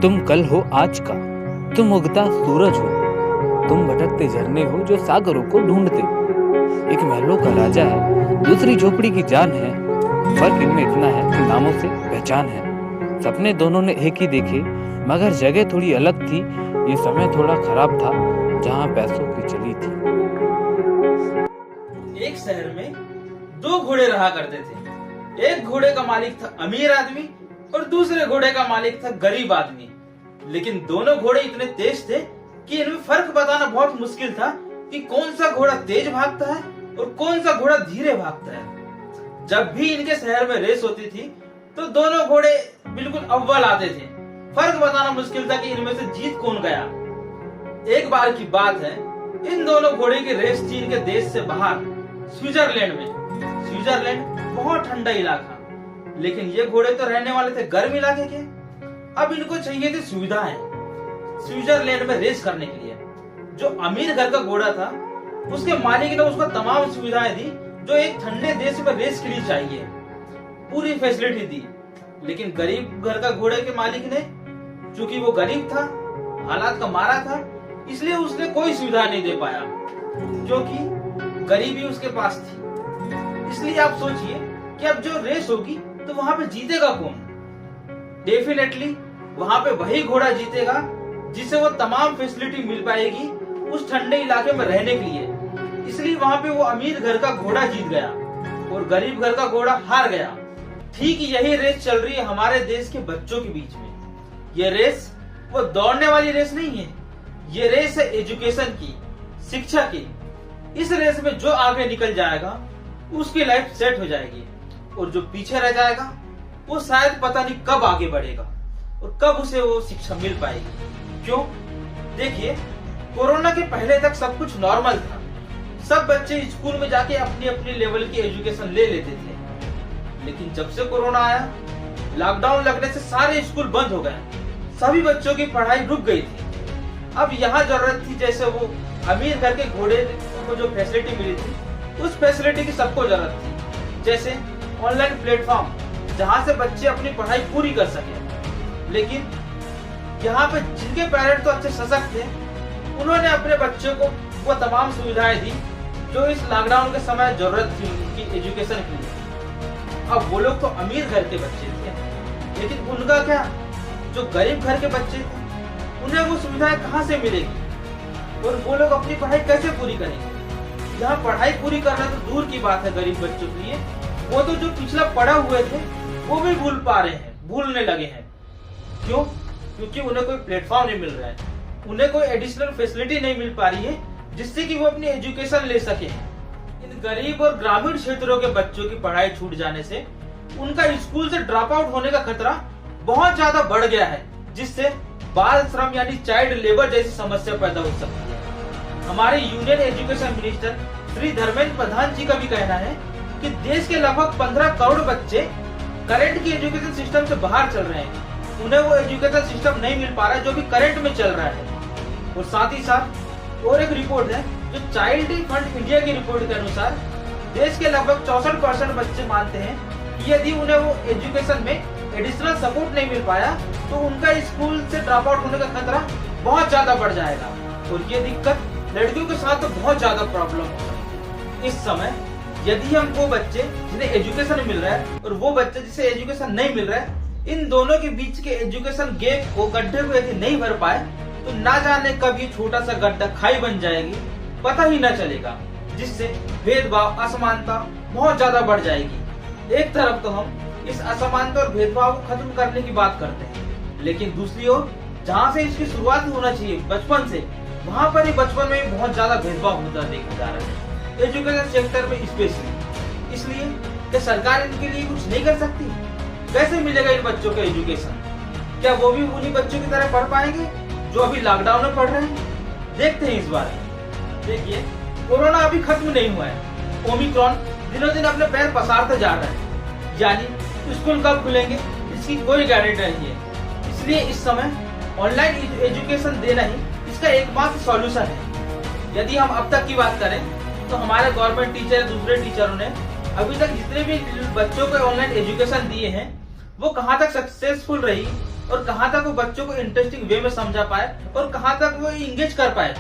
तुम कल हो आज का, तुम उगता सूरज हो, तुम भटकते झरने हो जो सागरों को ढूंढते। एक महलों का राजा है, दूसरी झोपड़ी की जान है। फर्क इनमें इतना है कि नामों से पहचान है। सपने दोनों ने एक ही देखे, मगर जगह थोड़ी अलग थी। ये समय थोड़ा खराब था, जहाँ पैसों की चली थी। एक शहर में दो घोड़े रहा करते थे। एक घोड़े का मालिक था अमीर आदमी और दूसरे घोड़े का मालिक था गरीब आदमी। लेकिन दोनों घोड़े इतने तेज थे कि इनमें फर्क बताना बहुत मुश्किल था कि कौन सा घोड़ा तेज भागता है और कौन सा घोड़ा धीरे भागता है। जब भी इनके शहर में रेस होती थी तो दोनों घोड़े बिल्कुल अव्वल आते थे। फर्क बताना मुश्किल था कि इनमें से जीत कौन गया। एक बार की बात है, इन दोनों घोड़े की रेस थी इनके देश से बाहर, स्विट्जरलैंड में। स्विट्जरलैंड बहुत ठंडा इलाका, लेकिन ये घोड़े तो रहने वाले थे गर्म इलाके के। अब इनको चाहिए थी सुविधाएं स्विट्जरलैंड में रेस करने के लिए। जो अमीर घर का घोड़ा था, उसके मालिक ने उसको तमाम सुविधाएं दी जो एक ठंडे देश में रेस के लिए चाहिए, पूरी फैसिलिटी दी। लेकिन गरीब घर का घोड़े के मालिक ने, चूंकि वो गरीब था, हालात का मारा था, इसलिए उसने कोई सुविधा नहीं दे पाया, क्योंकि गरीबी उसके पास थी। इसलिए आप सोचिए कि अब जो रेस होगी तो वहां पे जीतेगा कौन? डेफिनेटली वहां पे वही घोड़ा जीतेगा जिसे वो तमाम फैसिलिटी मिल पाएगी उस ठंडे इलाके में रहने के लिए। इसलिए वहां पे वो अमीर घर का घोड़ा जीत गया और गरीब घर का घोड़ा हार गया। ठीक यही रेस चल रही है हमारे देश के बच्चों के बीच में। ये रेस वो दौड़ने वाली रेस नहीं है, ये रेस है एजुकेशन की, शिक्षा की। इस रेस में जो आगे निकल जाएगा उसकी लाइफ सेट हो जाएगी, और जो पीछे रह जाएगा वो शायद पता नहीं कब आगे बढ़ेगा और कब उसे वो शिक्षा मिल पाएगी। क्यों? देखिए, कोरोना के पहले तक सब कुछ नॉर्मल था। सब बच्चे स्कूल में जाके अपनी अपनी लेवल की एजुकेशन ले लेते थे। लेकिन जब से कोरोना आया, लॉकडाउन लगने से सारे स्कूल बंद हो गए, सभी बच्चों की पढ़ाई रुक गई थी। अब यहाँ जरूरत थी, जैसे वो अमीर घर के घोड़े को जो फैसिलिटी मिली थी, उस फैसिलिटी की सबको जरूरत थी। जैसे ऑनलाइन प्लेटफॉर्म जहाँ से बच्चे अपनी पढ़ाई पूरी कर सके। लेकिन यहाँ पे जिनके पेरेंट्स तो अच्छे सशक्त थे, उन्होंने अपने बच्चों को वो तमाम सुविधाएं दी जो इस लॉकडाउन के समय जरूरत थी उनकी एजुकेशन के लिए। अब वो लोग तो अमीर घर के बच्चे थे, लेकिन उनका क्या, जो गरीब घर के बच्चे थे, उन्हें वो सुविधाएं कहाँ से मिलेगी और वो लोग अपनी पढ़ाई कैसे पूरी करेंगे? यहाँ पढ़ाई पूरी करना तो दूर की बात है गरीब बच्चों के लिए, वो तो जो पिछला पढ़ा हुए थे वो भी भूल पा रहे हैं, भूलने लगे हैं। क्यों? क्योंकि उन्हें कोई प्लेटफॉर्म नहीं मिल रहा है, उन्हें कोई एडिशनल फैसिलिटी नहीं मिल पा रही है जिससे कि वो अपनी एजुकेशन ले सके। इन गरीब और ग्रामीण क्षेत्रों के बच्चों की पढ़ाई छूट जाने से उनका स्कूल से ड्रॉप आउट होने का खतरा बहुत ज्यादा बढ़ गया है, जिससे बाल श्रम यानी चाइल्ड लेबर जैसी समस्या पैदा हो सकती है। हमारे union education minister Shri Dharmendra Pradhan ji का भी कहना है कि देश के लगभग 15 करोड़ बच्चे करंट की एजुकेशन सिस्टम से बाहर चल रहे हैं। उन्हें वो एजुकेशन सिस्टम नहीं मिल पा रहा है जो भी करंट में चल रहा है। और साथ ही साथ और एक रिपोर्ट है, जो चाइल्ड फंड इंडिया की रिपोर्ट के अनुसार देश के लगभग 64% बच्चे मानते हैं कि यदि उन्हें वो एजुकेशन में एडिशनल सपोर्ट नहीं मिल पाया तो उनका स्कूल से ड्रॉप आउट होने का खतरा बहुत ज्यादा बढ़ जाएगा। और ये दिक्कत लड़कियों के साथ तो बहुत ज्यादा प्रॉब्लम है। इस समय यदि हम वो बच्चे जिन्हें एजुकेशन मिल रहा है और वो बच्चे जिसे एजुकेशन नहीं मिल रहा है, इन दोनों के बीच के एजुकेशन गैप को, गड्ढे को यदि नहीं भर पाए तो ना जाने कब ये छोटा सा गड्ढा खाई बन जाएगी, पता ही न चलेगा, जिससे भेदभाव, असमानता बहुत ज्यादा बढ़ जाएगी। एक तरफ तो हम इस असमानता और भेदभाव को खत्म करने की बात करते हैं, लेकिन दूसरी ओर जहाँ से इसकी शुरुआत होना चाहिए बचपन से, वहाँ पर ही बचपन में बहुत ज्यादा भेदभाव होता देखा जा रहा है, एजुकेशन सेक्टर में स्पेशली। इसलिए क्या सरकार इनके लिए कुछ नहीं कर सकती? कैसे मिलेगा इन बच्चों का एजुकेशन? क्या वो भी उन्हीं बच्चों की तरह पढ़ पाएंगे जो अभी लॉकडाउन में पढ़ रहे हैं? देखते हैं इस बार। देखिए, कोरोना अभी खत्म नहीं हुआ है, ओमिक्रॉन दिनों दिन अपने पैर पसारते जा रहा है। यानी स्कूल कब खुलेंगे इसकी कोई गारंटी नहीं है। इसलिए इस समय ऑनलाइन एजुकेशन देना ही इसका एकमात्र सॉल्यूशन है। यदि हम अब तक की बात करें तो हमारे गवर्नमेंट टीचर, दूसरे टीचरों ने अभी तक जितने भी बच्चों को ऑनलाइन एजुकेशन दिए हैं वो कहाँ तक सक्सेसफुल रही और कहाँ तक वो बच्चों को इंटरेस्टिंग वे में समझा पाए और कहाँ तक वो इंगेज कर पाए,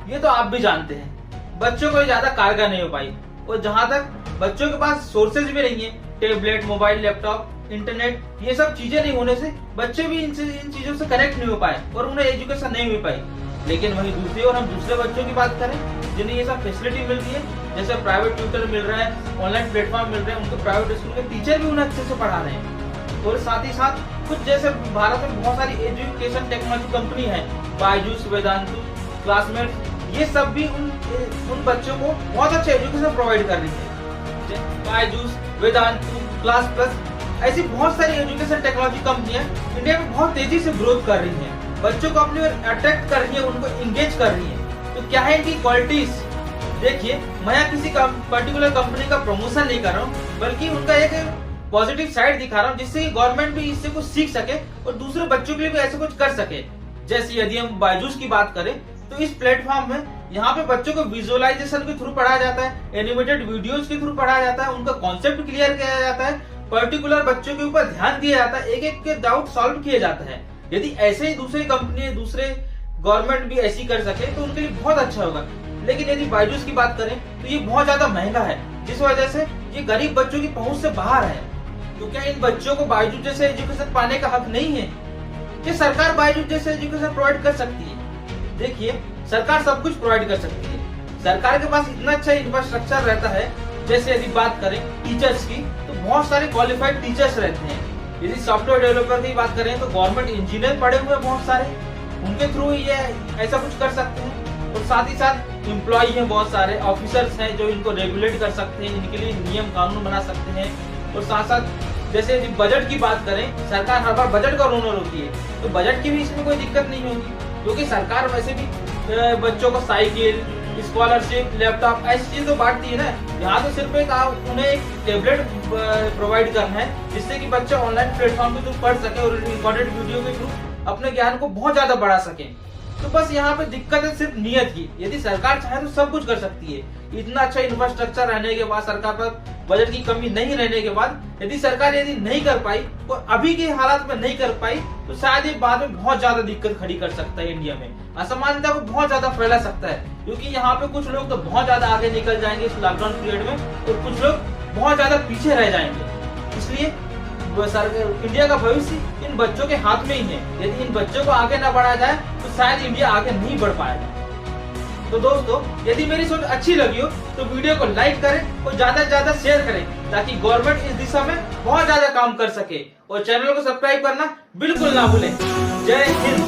ये तो आप भी जानते हैं। बच्चों को ज्यादा कारगर नहीं हो पाई, और जहाँ तक बच्चों के पास सोर्सेज भी नहीं है, टेबलेट, मोबाइल, लैपटॉप, इंटरनेट, ये सब चीजें नहीं होने से बच्चे भी इन चीजों से कनेक्ट नहीं हो पाए और उन्हें एजुकेशन नहीं मिल पाई। लेकिन वहीं दूसरी ओर हम दूसरे बच्चों की बात करें जिन्हें ये सब फैसिलिटी मिल रही है, जैसे प्राइवेट ट्यूटर मिल रहा है, ऑनलाइन प्लेटफॉर्म मिल रहे हैं, उनको प्राइवेट स्कूल के टीचर भी उन्हें अच्छे से पढ़ा रहे हैं। और साथ ही साथ कुछ जैसे भारत में बहुत सारी एजुकेशन टेक्नोलॉजी कंपनी है, बायजूस, वेदांतु, क्लासमेट, ये सब भी उन बच्चों को बहुत अच्छे एजुकेशन प्रोवाइड कर रही है। बायजूस, वेदांतु, क्लास प्लस, ऐसी बहुत सारी एजुकेशन टेक्नोलॉजी कंपनियां इंडिया में बहुत तेजी से ग्रोथ कर रही हैं, बच्चों को अपनी ओर अट्रैक्ट कर रही है, उनको इंगेज कर रही है। तो क्या है इनकी क्वालिटीज? देखिए, मैं यहाँ किसी पर्टिकुलर कंपनी का प्रमोशन नहीं कर रहा हूँ, बल्कि उनका एक पॉजिटिव साइड दिखा रहा हूँ, जिससे गवर्नमेंट भी इससे कुछ सीख सके और दूसरे बच्चों के लिए भी ऐसे कुछ कर सके। जैसे यदि हम बायजूस की बात करें तो इस प्लेटफॉर्म में यहाँ पे बच्चों को विजुअलाइजेशन के थ्रू पढ़ाया जाता है, एनिमेटेड वीडियोस के थ्रू पढ़ाया जाता है, उनका कॉन्सेप्ट क्लियर किया जाता है, पर्टिकुलर बच्चों के ऊपर ध्यान दिया जाता है, एक एक के डाउट सॉल्व किए जाता है। यदि ऐसे ही दूसरी कंपनी, दूसरे गवर्नमेंट भी ऐसी कर सके तो उनके लिए बहुत अच्छा होगा। लेकिन यदि बायजूस की बात करें तो ये बहुत ज्यादा महंगा है, जिस वजह से ये गरीब बच्चों की पहुंच से बाहर है। तो क्या इन बच्चों को बायजूस जैसे एजुकेशन पाने का हक नहीं है? क्या सरकार बायजूस जैसे एजुकेशन प्रोवाइड कर सकती है? देखिए, सरकार सब कुछ प्रोवाइड कर सकती है, सरकार के पास इतना अच्छा इंफ्रास्ट्रक्चर रहता है। जैसे यदि बात करें टीचर्स की, तो बहुत सारे क्वालिफाइड टीचर्स रहते हैं। यदि सॉफ्टवेयर डेवलपर की बात करें तो गवर्नमेंट इंजीनियर पढ़े हुए बहुत सारे, उनके थ्रू ये ऐसा कुछ कर सकते हैं। और साथ ही साथ एम्प्लॉय हैं, बहुत सारे ऑफिसर्स हैं जो इनको रेगुलेट कर सकते हैं, इनके लिए नियम कानून बना सकते हैं। और साथ साथ जैसे यदि बजट की बात करें, सरकार हर बार बजट का ओनर होती है, तो बजट की भी इसमें कोई दिक्कत नहीं होगी, क्योंकि सरकार वैसे भी बच्चों को साइकिल, स्कॉलरशिप, लैपटॉप ऐसी चीज तो बांटती है ना। यहाँ तो सिर्फ उन्हें एक टेबलेट प्रोवाइड करना है, जिससे कि बच्चे ऑनलाइन प्लेटफॉर्म के थ्रू पढ़ सके और रिकॉर्डेड वीडियो के थ्रू अपने ज्ञान को बहुत ज्यादा बढ़ा सके। तो बस यहाँ पे दिक्कत है सिर्फ नियत की। यदि सरकार चाहे तो सब कुछ कर सकती है। इतना अच्छा इंफ्रास्ट्रक्चर रहने के बाद, सरकार पर बजट की कमी नहीं रहने के बाद, यदि सरकार नहीं कर पाई और अभी के हालात में नहीं कर पाई, तो शायद ये बाद में बहुत ज्यादा दिक्कत खड़ी कर सकता है। इंडिया में असमानता को बहुत ज्यादा फैला सकता है, क्योंकि यहाँ पे कुछ लोग तो बहुत ज्यादा आगे निकल जाएंगे इस लॉकडाउन पीरियड में, और कुछ लोग बहुत ज्यादा पीछे रह जाएंगे। इसलिए इंडिया का भविष्य इन बच्चों के हाथ में ही है। यदि इन बच्चों को आगे न बढ़ाया जाए तो शायद इंडिया आगे नहीं बढ़ पाएगा। तो दोस्तों, यदि मेरी सोच अच्छी लगी हो तो वीडियो को लाइक करें और ज्यादा से ज्यादा शेयर करें, ताकि गवर्नमेंट इस दिशा में बहुत ज्यादा काम कर सके। और चैनल को सब्सक्राइब करना बिल्कुल ना भूलें। जय हिंद।